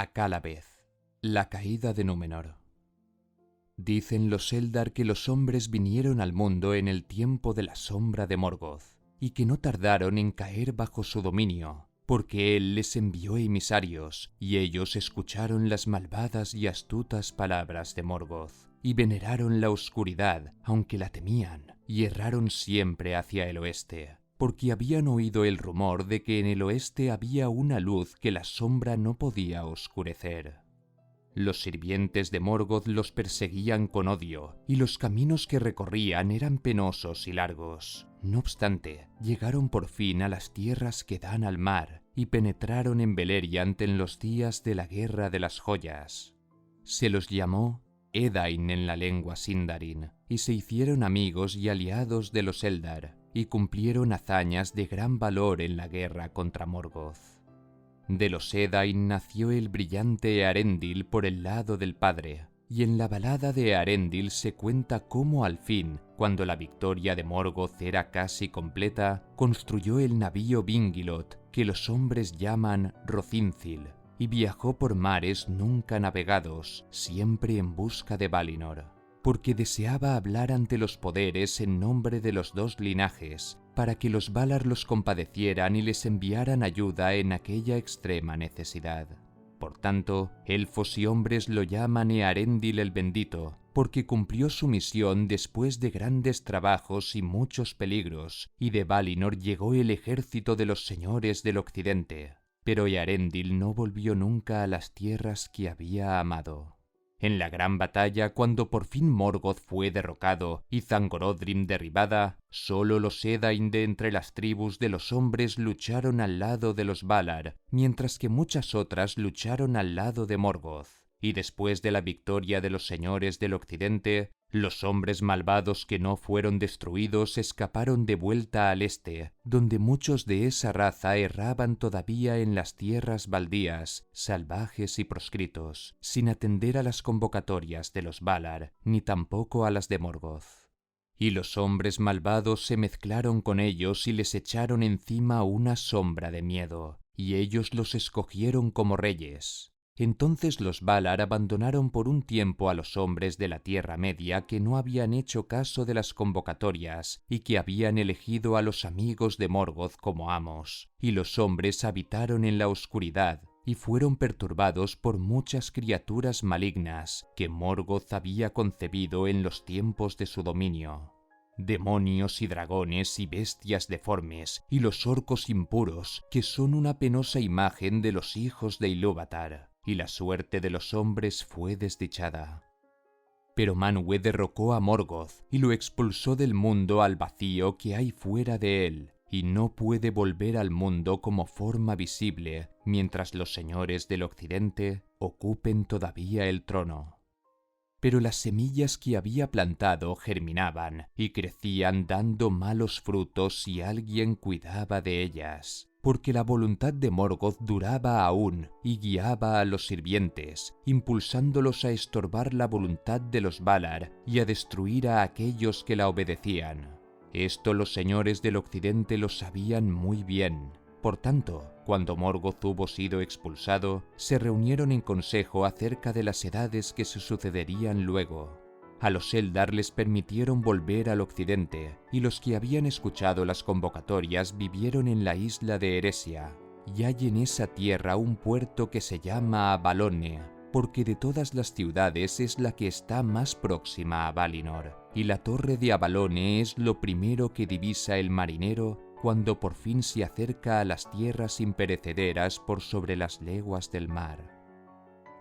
Akallabeth, la caída de Númenor. Dicen los Eldar que los hombres vinieron al mundo en el tiempo de la sombra de Morgoth, y que no tardaron en caer bajo su dominio, porque él les envió emisarios, y ellos escucharon las malvadas y astutas palabras de Morgoth, y veneraron la oscuridad, aunque la temían, y erraron siempre hacia el oeste, porque habían oído el rumor de que en el oeste había una luz que la sombra no podía oscurecer. Los sirvientes de Morgoth los perseguían con odio, y los caminos que recorrían eran penosos y largos. No obstante, llegaron por fin a las tierras que dan al mar, y penetraron en Beleriand en los días de la Guerra de las Joyas. Se los llamó Edain en la lengua Sindarin, y se hicieron amigos y aliados de los Eldar, y cumplieron hazañas de gran valor en la guerra contra Morgoth. De los Edain nació el brillante Eärendil por el lado del padre, y en la balada de Eärendil se cuenta cómo al fin, cuando la victoria de Morgoth era casi completa, construyó el navío Vingilot, que los hombres llaman Rothinthil, y viajó por mares nunca navegados, siempre en busca de Valinor, porque deseaba hablar ante los poderes en nombre de los dos linajes, para que los Valar los compadecieran y les enviaran ayuda en aquella extrema necesidad. Por tanto, elfos y hombres lo llaman Eärendil el Bendito, porque cumplió su misión después de grandes trabajos y muchos peligros, y de Valinor llegó el ejército de los señores del occidente. Pero Eärendil no volvió nunca a las tierras que había amado. En la gran batalla, cuando por fin Morgoth fue derrocado y Zangorodrim derribada, solo los Edain de entre las tribus de los hombres lucharon al lado de los Valar, mientras que muchas otras lucharon al lado de Morgoth. Y después de la victoria de los señores del occidente, los hombres malvados que no fueron destruidos escaparon de vuelta al este, donde muchos de esa raza erraban todavía en las tierras baldías, salvajes y proscritos, sin atender a las convocatorias de los Valar, ni tampoco a las de Morgoth. Y los hombres malvados se mezclaron con ellos y les echaron encima una sombra de miedo, y ellos los escogieron como reyes. Entonces los Valar abandonaron por un tiempo a los hombres de la Tierra Media que no habían hecho caso de las convocatorias y que habían elegido a los amigos de Morgoth como amos, y los hombres habitaron en la oscuridad y fueron perturbados por muchas criaturas malignas que Morgoth había concebido en los tiempos de su dominio. Demonios y dragones y bestias deformes y los orcos impuros, que son una penosa imagen de los hijos de Ilúvatar. Y la suerte de los hombres fue desdichada. Pero Manwë derrocó a Morgoth y lo expulsó del mundo al vacío que hay fuera de él, y no puede volver al mundo como forma visible mientras los señores del occidente ocupen todavía el trono. Pero las semillas que había plantado germinaban y crecían dando malos frutos si alguien cuidaba de ellas. Porque la voluntad de Morgoth duraba aún y guiaba a los sirvientes, impulsándolos a estorbar la voluntad de los Valar y a destruir a aquellos que la obedecían. Esto los señores del occidente lo sabían muy bien. Por tanto, cuando Morgoth hubo sido expulsado, se reunieron en consejo acerca de las edades que se sucederían luego. A los Eldar les permitieron volver al occidente, y los que habían escuchado las convocatorias vivieron en la isla de Eresia. Y hay en esa tierra un puerto que se llama Avalone, porque de todas las ciudades es la que está más próxima a Valinor, y la torre de Avalone es lo primero que divisa el marinero cuando por fin se acerca a las tierras imperecederas por sobre las leguas del mar.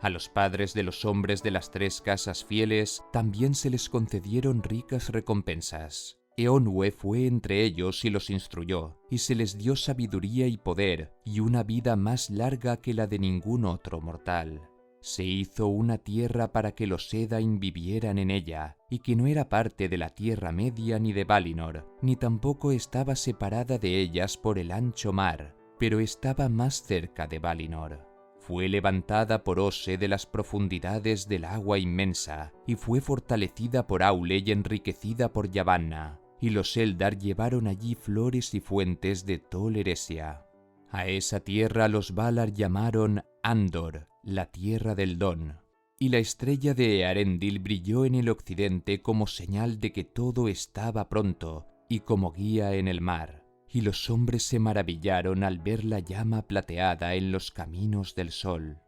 A los padres de los hombres de las tres casas fieles también se les concedieron ricas recompensas. Eonwë fue entre ellos y los instruyó, y se les dio sabiduría y poder, y una vida más larga que la de ningún otro mortal. Se hizo una tierra para que los Edain vivieran en ella, y que no era parte de la Tierra Media ni de Valinor, ni tampoco estaba separada de ellas por el ancho mar, pero estaba más cerca de Valinor. Fue levantada por Ose de las profundidades del agua inmensa, y fue fortalecida por Aule y enriquecida por Yavanna, y los Eldar llevaron allí flores y fuentes de Tol Eressëa. A esa tierra los Valar llamaron Andor, la tierra del Don. Y la estrella de Earendil brilló en el occidente como señal de que todo estaba pronto y como guía en el mar. Y los hombres se maravillaron al ver la llama plateada en los caminos del sol.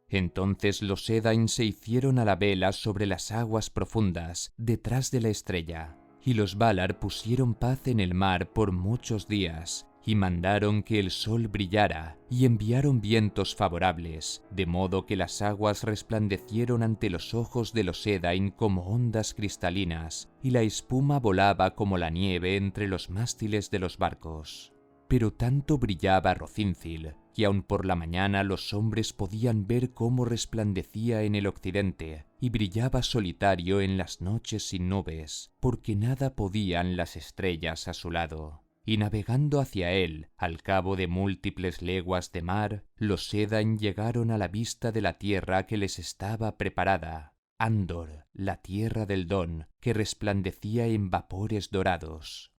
Entonces los Edain se hicieron a la vela sobre las aguas profundas, detrás de la estrella, y los Valar pusieron paz en el mar por muchos días, y mandaron que el sol brillara, y enviaron vientos favorables, de modo que las aguas resplandecieron ante los ojos de los Edain como ondas cristalinas, y la espuma volaba como la nieve entre los mástiles de los barcos. Pero tanto brillaba Rocíncil, que aun por la mañana los hombres podían ver cómo resplandecía en el occidente, y brillaba solitario en las noches sin nubes, porque nada podían las estrellas a su lado. Y navegando hacia él, al cabo de múltiples leguas de mar, los Edain llegaron a la vista de la tierra que les estaba preparada, Andor, la tierra del Don, que resplandecía en vapores dorados.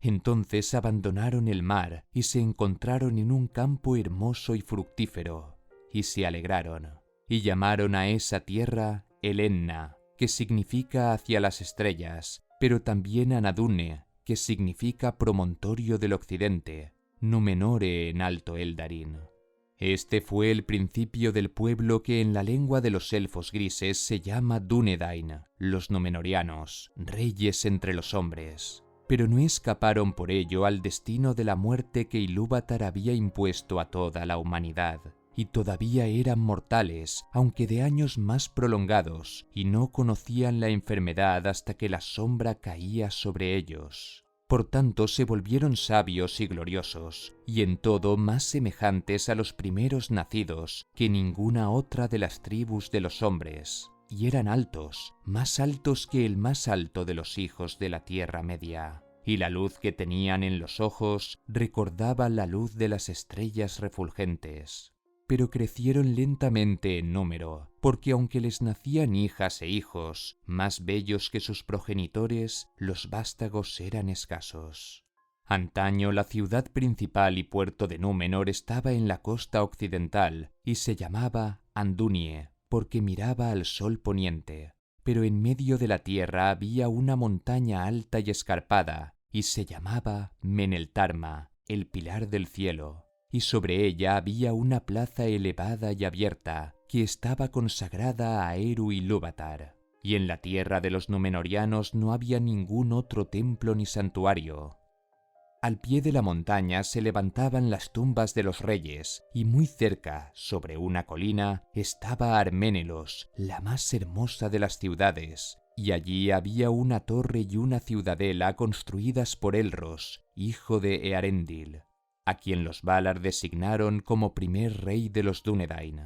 Entonces abandonaron el mar y se encontraron en un campo hermoso y fructífero, y se alegraron, y llamaron a esa tierra Elenna, que significa hacia las estrellas, pero también Anadune, que significa promontorio del occidente, Númenore en Alto Eldarin. Este fue el principio del pueblo que en la lengua de los elfos grises se llama Dúnedain, los Númenóreanos, reyes entre los hombres. Pero no escaparon por ello al destino de la muerte que Ilúvatar había impuesto a toda la humanidad, y todavía eran mortales, aunque de años más prolongados, y no conocían la enfermedad hasta que la sombra caía sobre ellos. Por tanto se volvieron sabios y gloriosos, y en todo más semejantes a los primeros nacidos que ninguna otra de las tribus de los hombres, y eran altos, más altos que el más alto de los hijos de la Tierra Media, y la luz que tenían en los ojos recordaba la luz de las estrellas refulgentes. Pero crecieron lentamente en número, porque aunque les nacían hijas e hijos, más bellos que sus progenitores, los vástagos eran escasos. Antaño la ciudad principal y puerto de Númenor estaba en la costa occidental y se llamaba Andunie, porque miraba al sol poniente. Pero en medio de la tierra había una montaña alta y escarpada, y se llamaba Meneltarma, el pilar del cielo. Y sobre ella había una plaza elevada y abierta, que estaba consagrada a Eru Ilúvatar. Y en la tierra de los Númenóreanos no había ningún otro templo ni santuario. Al pie de la montaña se levantaban las tumbas de los reyes, y muy cerca, sobre una colina, estaba Arménelos, la más hermosa de las ciudades, y allí había una torre y una ciudadela construidas por Elros, hijo de Earendil, a quien los Valar designaron como primer rey de los Dúnedain.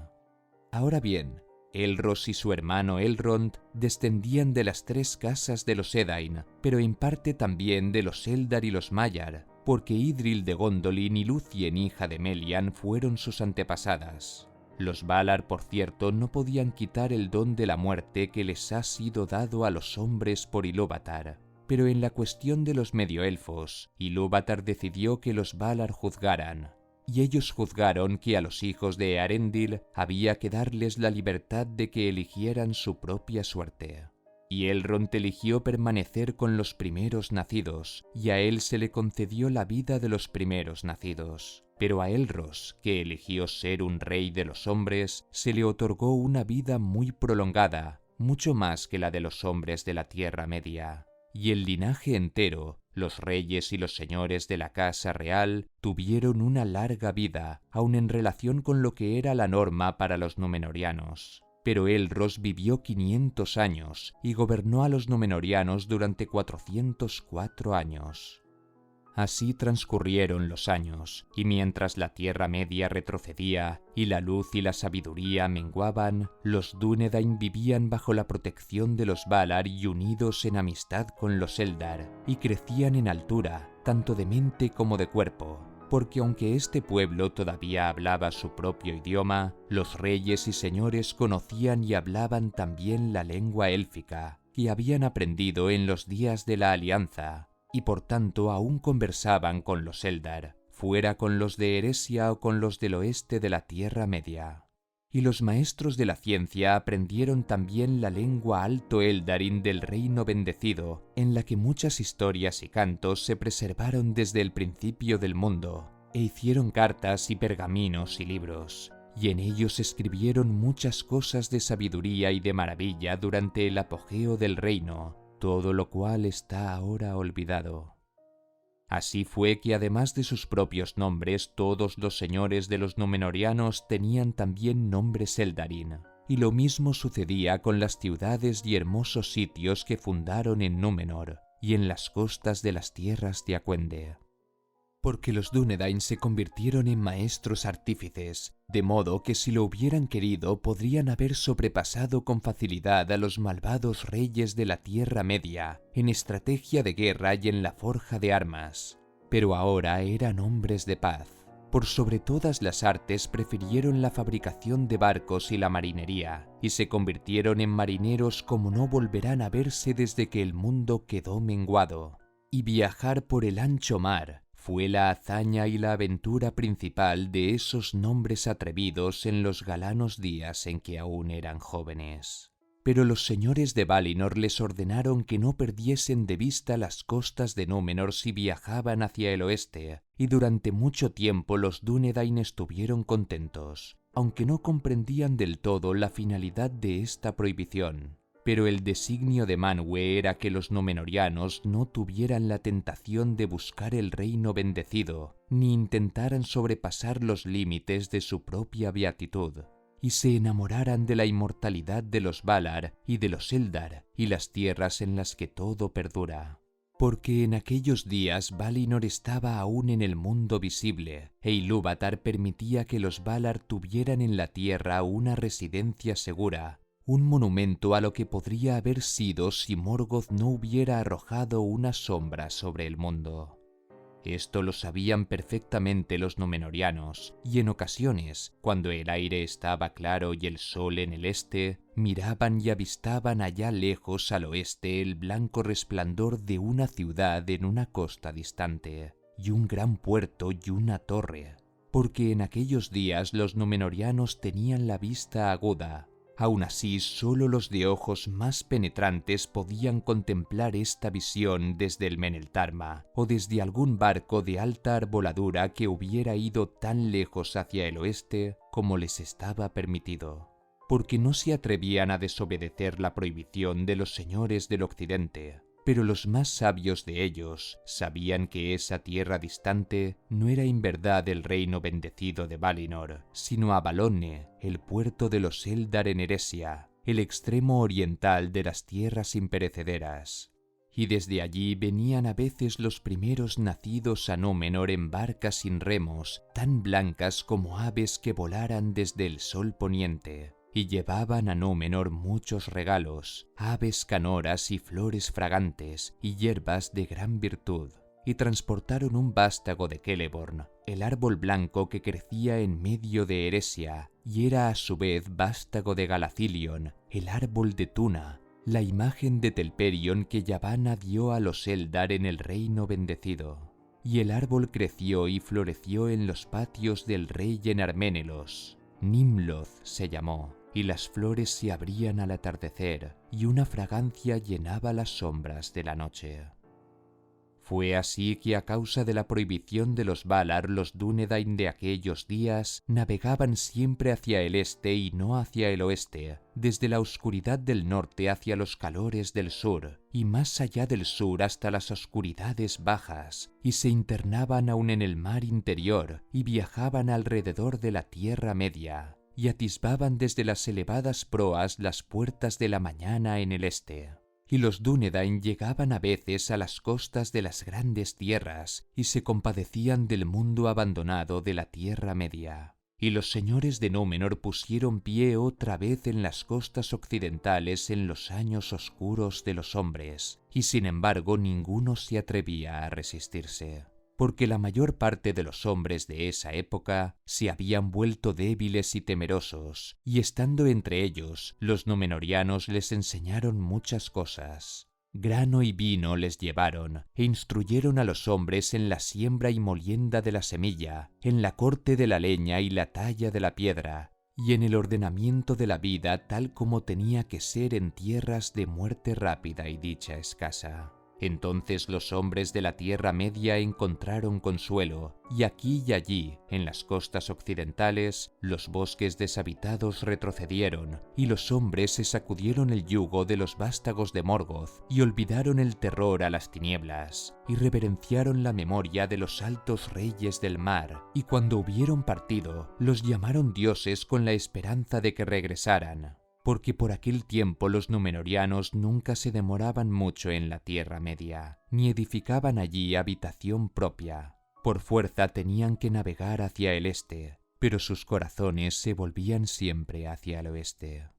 Ahora bien, Elros y su hermano Elrond descendían de las tres casas de los Edain, pero en parte también de los Eldar y los Maiar, porque Idril de Gondolin y Lúthien, hija de Melian, fueron sus antepasadas. Los Valar, por cierto, no podían quitar el don de la muerte que les ha sido dado a los hombres por Ilúvatar. Pero en la cuestión de los medioelfos, Ilúvatar decidió que los Valar juzgaran, y ellos juzgaron que a los hijos de Earendil había que darles la libertad de que eligieran su propia suerte. Y Elrond eligió permanecer con los primeros nacidos, y a él se le concedió la vida de los primeros nacidos. Pero a Elros, que eligió ser un rey de los hombres, se le otorgó una vida muy prolongada, mucho más que la de los hombres de la Tierra Media. Y el linaje entero, los reyes y los señores de la casa real, tuvieron una larga vida, aun en relación con lo que era la norma para los númenóreanos. Pero Elros vivió 500 años y gobernó a los númenóreanos durante 404 años. Así transcurrieron los años, y mientras la Tierra Media retrocedía y la luz y la sabiduría menguaban, los Dúnedain vivían bajo la protección de los Valar y unidos en amistad con los Eldar, y crecían en altura, tanto de mente como de cuerpo, porque aunque este pueblo todavía hablaba su propio idioma, los reyes y señores conocían y hablaban también la lengua élfica, que habían aprendido en los días de la Alianza, y por tanto aún conversaban con los Eldar, fuera con los de Eresia o con los del oeste de la Tierra Media. y los maestros de la ciencia aprendieron también la lengua alto Eldarin del Reino Bendecido, en la que muchas historias y cantos se preservaron desde el principio del mundo, e hicieron cartas y pergaminos y libros, y en ellos escribieron muchas cosas de sabiduría y de maravilla durante el apogeo del reino, todo lo cual está ahora olvidado. Así fue que además de sus propios nombres, todos los señores de los Númenóreanos tenían también nombres Eldarin, y lo mismo sucedía con las ciudades y hermosos sitios que fundaron en Númenor y en las costas de las tierras de Acuende. Porque los Dúnedain se convirtieron en maestros artífices, de modo que si lo hubieran querido podrían haber sobrepasado con facilidad a los malvados reyes de la Tierra Media en estrategia de guerra y en la forja de armas. Pero ahora eran hombres de paz. Por sobre todas las artes prefirieron la fabricación de barcos y la marinería, y se convirtieron en marineros como no volverán a verse desde que el mundo quedó menguado. Y viajar por el ancho mar fue la hazaña y la aventura principal de esos nombres atrevidos en los galanos días en que aún eran jóvenes. Pero los señores de Valinor les ordenaron que no perdiesen de vista las costas de Númenor si viajaban hacia el oeste, y durante mucho tiempo los Dúnedain estuvieron contentos, aunque no comprendían del todo la finalidad de esta prohibición. Pero el designio de Manwë era que los Númenóreanos no tuvieran la tentación de buscar el reino bendecido, ni intentaran sobrepasar los límites de su propia beatitud, y se enamoraran de la inmortalidad de los Valar y de los Eldar y las tierras en las que todo perdura. Porque en aquellos días Valinor estaba aún en el mundo visible, e Ilúvatar permitía que los Valar tuvieran en la tierra una residencia segura, un monumento a lo que podría haber sido si Morgoth no hubiera arrojado una sombra sobre el mundo. Esto lo sabían perfectamente los Númenóreanos, y en ocasiones, cuando el aire estaba claro y el sol en el este, miraban y avistaban allá lejos al oeste el blanco resplandor de una ciudad en una costa distante, y un gran puerto y una torre, porque en aquellos días los Númenóreanos tenían la vista aguda. Aún así, solo los de ojos más penetrantes podían contemplar esta visión desde el Meneltarma o desde algún barco de alta arboladura que hubiera ido tan lejos hacia el oeste como les estaba permitido, porque no se atrevían a desobedecer la prohibición de los señores del occidente. Pero los más sabios de ellos sabían que esa tierra distante no era en verdad el reino bendecido de Valinor, sino Avalonne, el puerto de los Eldar en Eresia, el extremo oriental de las tierras imperecederas. Y desde allí venían a veces los primeros nacidos a Númenor en barcas sin remos, tan blancas como aves que volaran desde el sol poniente. Y llevaban a Númenor muchos regalos, aves canoras y flores fragantes, y hierbas de gran virtud. Y transportaron un vástago de Celeborn, el árbol blanco que crecía en medio de Eresia, y era a su vez vástago de Galathilion, el árbol de Tuna, la imagen de Telperion que Yavanna dio a los Eldar en el reino bendecido. Y el árbol creció y floreció en los patios del rey en Arménelos. Nimloth se llamó, y las flores se abrían al atardecer, y una fragancia llenaba las sombras de la noche. Fue así que a causa de la prohibición de los Valar, los Dúnedain de aquellos días navegaban siempre hacia el este y no hacia el oeste, desde la oscuridad del norte hacia los calores del sur, y más allá del sur hasta las oscuridades bajas, y se internaban aún en el mar interior, y viajaban alrededor de la Tierra Media, y atisbaban desde las elevadas proas las puertas de la mañana en el este. Y los Dúnedain llegaban a veces a las costas de las grandes tierras y se compadecían del mundo abandonado de la Tierra Media. Y los señores de Númenor pusieron pie otra vez en las costas occidentales en los años oscuros de los hombres, y sin embargo ninguno se atrevía a resistirse, porque la mayor parte de los hombres de esa época se habían vuelto débiles y temerosos, y estando entre ellos, los Númenóreanos les enseñaron muchas cosas. Grano y vino les llevaron, e instruyeron a los hombres en la siembra y molienda de la semilla, en la corte de la leña y la talla de la piedra, y en el ordenamiento de la vida tal como tenía que ser en tierras de muerte rápida y dicha escasa. Entonces los hombres de la Tierra Media encontraron consuelo, y aquí y allí, en las costas occidentales, los bosques deshabitados retrocedieron, y los hombres se sacudieron el yugo de los vástagos de Morgoth, y olvidaron el terror a las tinieblas, y reverenciaron la memoria de los altos reyes del mar, y cuando hubieron partido, los llamaron dioses con la esperanza de que regresaran. Porque por aquel tiempo los númenóreanos nunca se demoraban mucho en la Tierra Media, ni edificaban allí habitación propia. Por fuerza tenían que navegar hacia el este, pero sus corazones se volvían siempre hacia el oeste.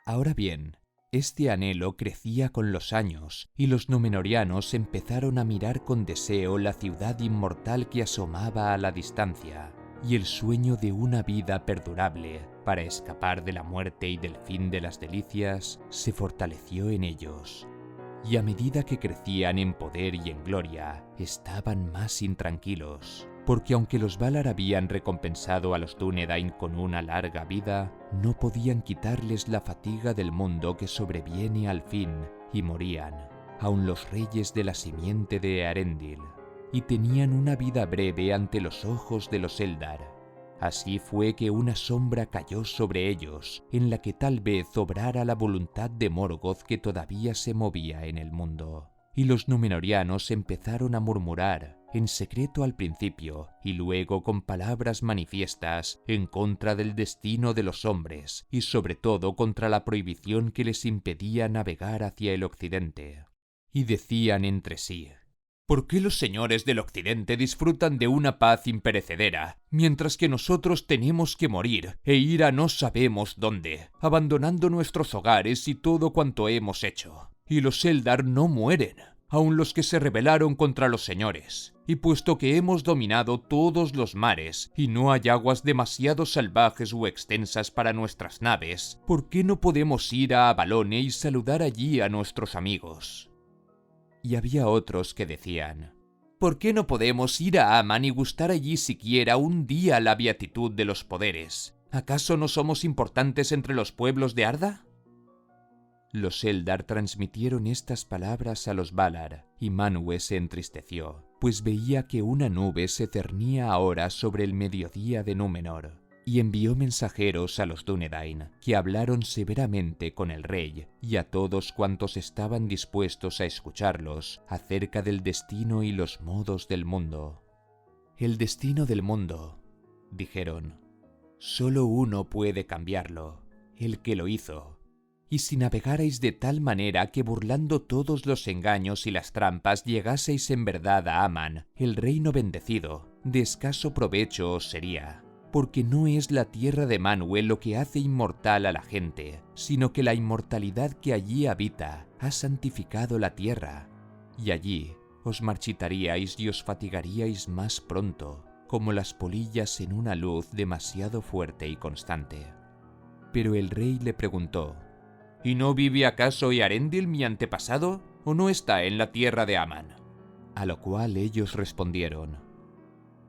Ahora bien, este anhelo crecía con los años, y los númenóreanos empezaron a mirar con deseo la ciudad inmortal que asomaba a la distancia, y el sueño de una vida perdurable, para escapar de la muerte y del fin de las delicias, se fortaleció en ellos. Y a medida que crecían en poder y en gloria, estaban más intranquilos, porque aunque los Valar habían recompensado a los Dúnedain con una larga vida, no podían quitarles la fatiga del mundo que sobreviene al fin, y morían, aun los reyes de la simiente de Eärendil, y tenían una vida breve ante los ojos de los Eldar. Así fue que una sombra cayó sobre ellos, en la que tal vez obrara la voluntad de Morgoth que todavía se movía en el mundo. Y los númenóreanos empezaron a murmurar, en secreto al principio, y luego con palabras manifiestas, en contra del destino de los hombres, y sobre todo contra la prohibición que les impedía navegar hacia el occidente. Y decían entre sí: ¿por qué los señores del occidente disfrutan de una paz imperecedera, mientras que nosotros tenemos que morir e ir a no sabemos dónde, abandonando nuestros hogares y todo cuanto hemos hecho? Y los Eldar no mueren, aun los que se rebelaron contra los señores. Y puesto que hemos dominado todos los mares y no hay aguas demasiado salvajes o extensas para nuestras naves, ¿por qué no podemos ir a Avalone y saludar allí a nuestros amigos? Y había otros que decían: ¿por qué no podemos ir a Aman y gustar allí siquiera un día la beatitud de los poderes? ¿Acaso no somos importantes entre los pueblos de Arda? Los Eldar transmitieron estas palabras a los Valar, y Manwë se entristeció, pues veía que una nube se cernía ahora sobre el mediodía de Númenor, y envió mensajeros a los Dúnedain, que hablaron severamente con el rey y a todos cuantos estaban dispuestos a escucharlos acerca del destino y los modos del mundo. El destino del mundo, dijeron, solo uno puede cambiarlo, el que lo hizo. Y si navegarais de tal manera que burlando todos los engaños y las trampas llegaseis en verdad a Aman, el reino bendecido, de escaso provecho os sería. Porque no es la tierra de Manwë lo que hace inmortal a la gente, sino que la inmortalidad que allí habita ha santificado la tierra. Y allí os marchitaríais y os fatigaríais más pronto, como las polillas en una luz demasiado fuerte y constante. Pero el rey le preguntó: ¿y no vive acaso Eärendil, mi antepasado, o no está en la tierra de Aman? A lo cual ellos respondieron: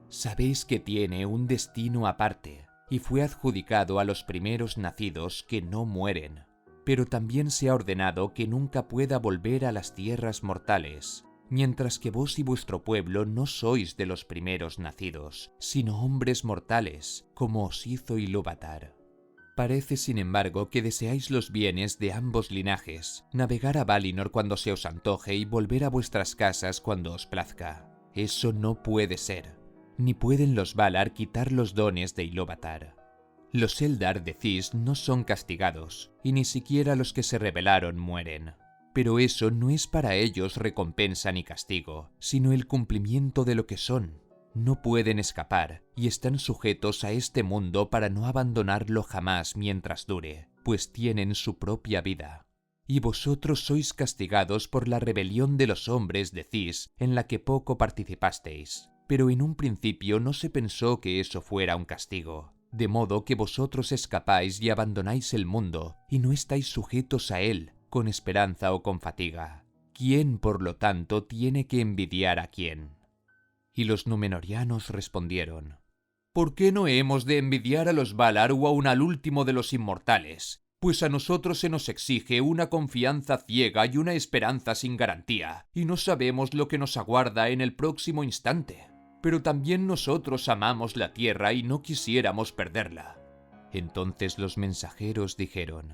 sabéis que tiene un destino aparte, y fue adjudicado a los primeros nacidos que no mueren, pero también se ha ordenado que nunca pueda volver a las tierras mortales, mientras que vos y vuestro pueblo no sois de los primeros nacidos, sino hombres mortales, como os hizo Ilúvatar. Parece, sin embargo, que deseáis los bienes de ambos linajes, navegar a Valinor cuando se os antoje y volver a vuestras casas cuando os plazca. Eso no puede ser. Ni pueden los Valar quitar los dones de Ilúvatar. Los Eldar, decís, no son castigados, y ni siquiera los que se rebelaron mueren. Pero eso no es para ellos recompensa ni castigo, sino el cumplimiento de lo que son. No pueden escapar, y están sujetos a este mundo para no abandonarlo jamás mientras dure, pues tienen su propia vida. Y vosotros sois castigados por la rebelión de los hombres, decís, en la que poco participasteis. Pero en un principio no se pensó que eso fuera un castigo, de modo que vosotros escapáis y abandonáis el mundo, y no estáis sujetos a él, con esperanza o con fatiga. ¿Quién, por lo tanto, tiene que envidiar a quién? Y los númenóreanos respondieron: ¿Por qué no hemos de envidiar a los Valar o aun al último de los inmortales? Pues a nosotros se nos exige una confianza ciega y una esperanza sin garantía, y no sabemos lo que nos aguarda en el próximo instante. Pero también nosotros amamos la tierra y no quisiéramos perderla. Entonces los mensajeros dijeron: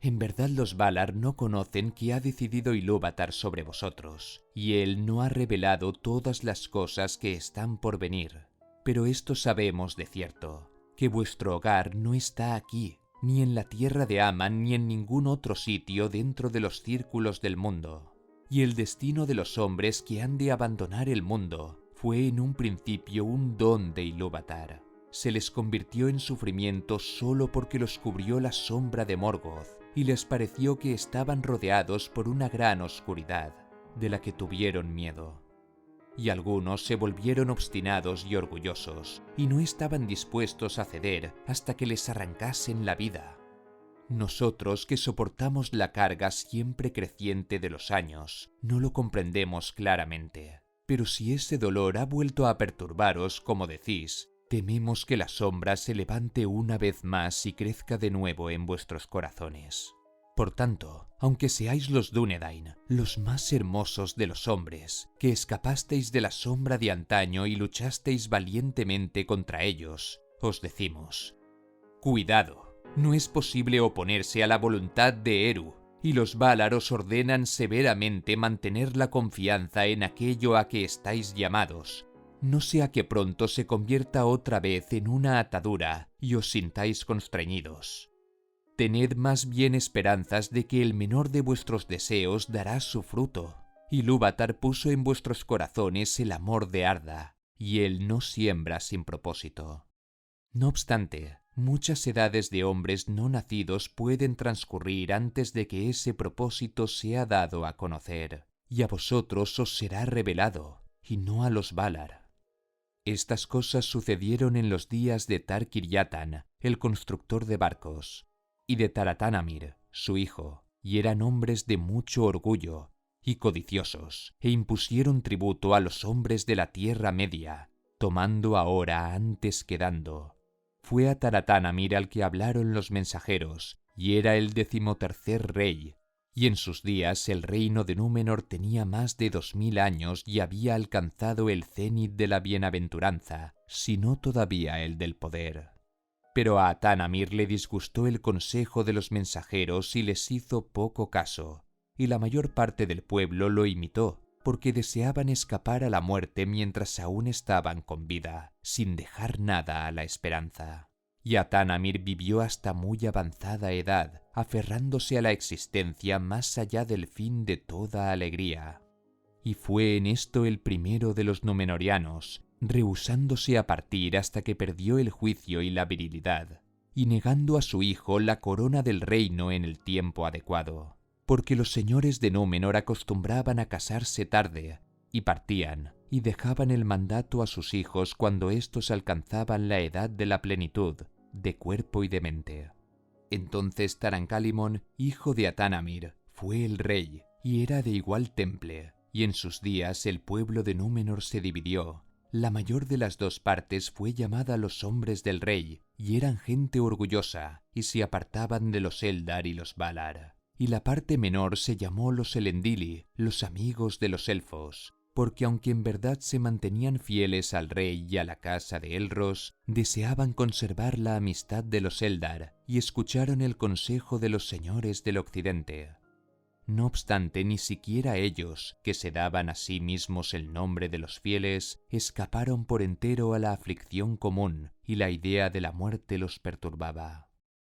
en verdad los Valar no conocen que ha decidido Ilúvatar sobre vosotros, y él no ha revelado todas las cosas que están por venir. Pero esto sabemos de cierto, que vuestro hogar no está aquí, ni en la tierra de Aman, ni en ningún otro sitio dentro de los círculos del mundo. Y el destino de los hombres que han de abandonar el mundo fue en un principio un don de Ilúvatar. Se les convirtió en sufrimiento solo porque los cubrió la sombra de Morgoth, y les pareció que estaban rodeados por una gran oscuridad, de la que tuvieron miedo. Y algunos se volvieron obstinados y orgullosos, y no estaban dispuestos a ceder hasta que les arrancasen la vida. Nosotros, que soportamos la carga siempre creciente de los años, no lo comprendemos claramente. Pero si ese dolor ha vuelto a perturbaros, como decís, tememos que la sombra se levante una vez más y crezca de nuevo en vuestros corazones. Por tanto, aunque seáis los Dúnedain, los más hermosos de los hombres, que escapasteis de la sombra de antaño y luchasteis valientemente contra ellos, os decimos: cuidado, no es posible oponerse a la voluntad de Eru, y los Valar os ordenan severamente mantener la confianza en aquello a que estáis llamados, no sea que pronto se convierta otra vez en una atadura y os sintáis constreñidos. Tened más bien esperanzas de que el menor de vuestros deseos dará su fruto. Ilúvatar puso en vuestros corazones el amor de Arda, y él no siembra sin propósito. No obstante, muchas edades de hombres no nacidos pueden transcurrir antes de que ese propósito sea dado a conocer, y a vosotros os será revelado, y no a los Valar. Estas cosas sucedieron en los días de Tar-Kiryatan, el constructor de barcos, y de Taratanamir, su hijo, y eran hombres de mucho orgullo y codiciosos, e impusieron tributo a los hombres de la Tierra Media, tomando ahora antes que dando. Fue a Taratanamir al que hablaron los mensajeros, y era el 13º rey, y en sus días el reino de Númenor tenía más de 2000 años y había alcanzado el cenit de la bienaventuranza, si no todavía el del poder. Pero a Atanamir le disgustó el consejo de los mensajeros y les hizo poco caso, y la mayor parte del pueblo lo imitó, porque deseaban escapar a la muerte mientras aún estaban con vida, sin dejar nada a la esperanza. Y Atanamir vivió hasta muy avanzada edad, aferrándose a la existencia más allá del fin de toda alegría. Y fue en esto el primero de los Númenóreanos, rehusándose a partir hasta que perdió el juicio y la virilidad, y negando a su hijo la corona del reino en el tiempo adecuado, porque los señores de Númenor acostumbraban a casarse tarde, y partían, y dejaban el mandato a sus hijos cuando éstos alcanzaban la edad de la plenitud, de cuerpo y de mente. Entonces Tarancalimón, hijo de Atanamir, fue el rey, y era de igual temple, y en sus días el pueblo de Númenor se dividió. La mayor de las dos partes fue llamada los hombres del rey, y eran gente orgullosa, y se apartaban de los Eldar y los Valar. Y la parte menor se llamó los Elendili, los amigos de los elfos, porque aunque en verdad se mantenían fieles al rey y a la casa de Elros, deseaban conservar la amistad de los Eldar, y escucharon el consejo de los señores del occidente. No obstante, ni siquiera ellos, que se daban a sí mismos el nombre de los fieles, escaparon por entero a la aflicción común, y la idea de la muerte los perturbaba.